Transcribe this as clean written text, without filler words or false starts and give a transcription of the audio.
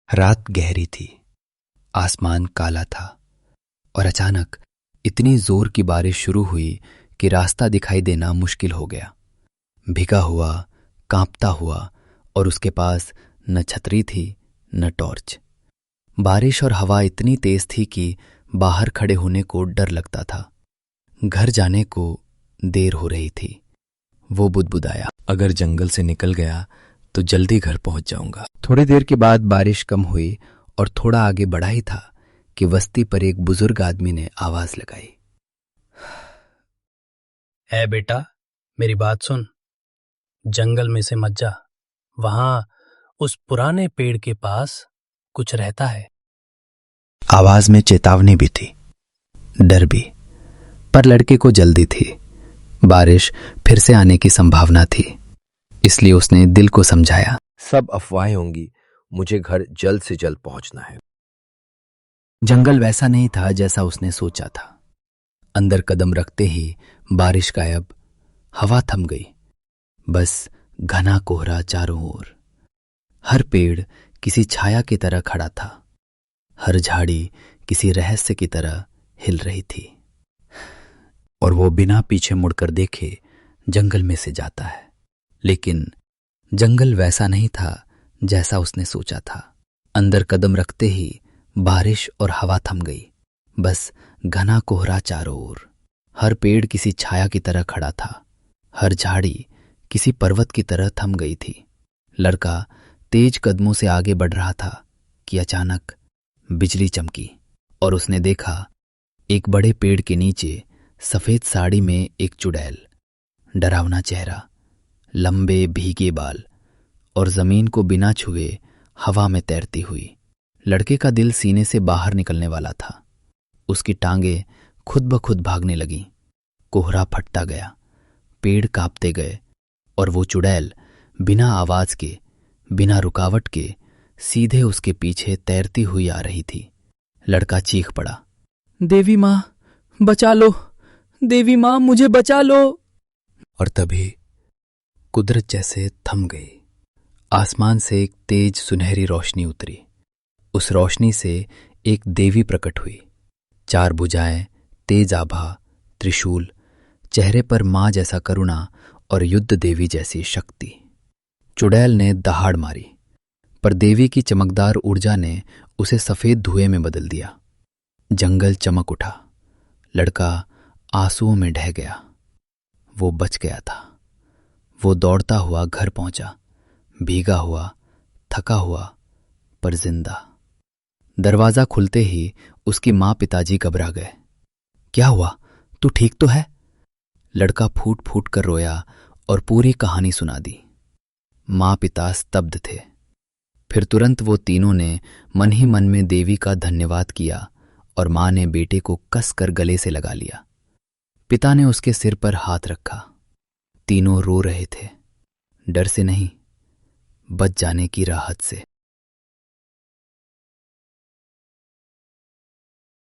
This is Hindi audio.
रात गहरी थी, आसमान काला था और अचानक इतनी जोर की बारिश शुरू हुई कि रास्ता दिखाई देना मुश्किल हो गया। भीगा हुआ, कांपता हुआ और उसके पास न छतरी थी न टॉर्च। बारिश और हवा इतनी तेज थी कि बाहर खड़े होने को डर लगता था। घर जाने को देर हो रही थी। वो बुदबुदाया, अगर जंगल से निकल गया तो जल्दी घर पहुंच जाऊंगा। थोड़ी देर के बाद बारिश कम हुई और थोड़ा आगे बढ़ा ही था कि बस्ती पर एक बुजुर्ग आदमी ने आवाज लगाई। है बेटा, मेरी बात सुन। जंगल में से मत जा। वहां उस पुराने पेड़ के पास कुछ रहता है। आवाज में चेतावनी भी थी, डर भी, पर लड़के को जल्दी थी। बारिश फिर से आने की संभावना थी, इसलिए उसने दिल को समझाया, सब अफवाहें होंगी, मुझे घर जल्द से जल्द पहुंचना है। जंगल वैसा नहीं था जैसा उसने सोचा था। अंदर कदम रखते ही बारिश गायब, हवा थम गई। बस घना कोहरा चारों ओर। हर पेड़ किसी छाया की तरह खड़ा था, हर झाड़ी किसी रहस्य की तरह हिल रही थी। और वो बिना पीछे मुड़कर देखे जंगल में से जाता है। लेकिन जंगल वैसा नहीं था जैसा उसने सोचा था। अंदर कदम रखते ही बारिश और हवा थम गई। बस घना कोहरा चारों ओर। हर पेड़ किसी छाया की तरह खड़ा था, हर झाड़ी किसी पर्वत की तरह थम गई थी। लड़का तेज कदमों से आगे बढ़ रहा था कि अचानक बिजली चमकी और उसने देखा एक बड़े पेड़ के नीचे सफेद साड़ी में एक चुड़ैल। डरावना चेहरा, लंबे भीगे बाल और जमीन को बिना छुए हवा में तैरती हुई। लड़के का दिल सीने से बाहर निकलने वाला था। उसकी टांगें खुद ब खुद भागने लगीं। कोहरा फटता गया, पेड़ कांपते गए और वो चुड़ैल बिना आवाज के, बिना रुकावट के सीधे उसके पीछे तैरती हुई आ रही थी। लड़का चीख पड़ा, देवी मां, बचा लो, देवी मां, मुझे बचा लो। और तभी कुदरत जैसे थम गई। आसमान से एक तेज सुनहरी रोशनी उतरी। उस रोशनी से एक देवी प्रकट हुई। 4 भुजाएं, तेज आभा, त्रिशूल, चेहरे पर मां जैसा करुणा और युद्ध देवी जैसी शक्ति। चुड़ैल ने दहाड़ मारी, पर देवी की चमकदार ऊर्जा ने उसे सफेद धुएं में बदल दिया। जंगल चमक उठा। लड़का आंसुओं में ढह गया। वो बच गया था। वो दौड़ता हुआ घर पहुंचा, भीगा हुआ, थका हुआ, पर जिंदा। दरवाजा खुलते ही उसकी मां पिताजी घबरा गए। क्या हुआ? तू ठीक तो है? लड़का फूट फूट कर रोया और पूरी कहानी सुना दी। मां पिता स्तब्ध थे। फिर तुरंत वो तीनों ने मन ही मन में देवी का धन्यवाद किया और मां ने बेटे को कसकर गले से लगा लिया। पिता ने उसके सिर पर हाथ रखा। तीनों रो रहे थे, डर से नहीं, बच जाने की राहत से।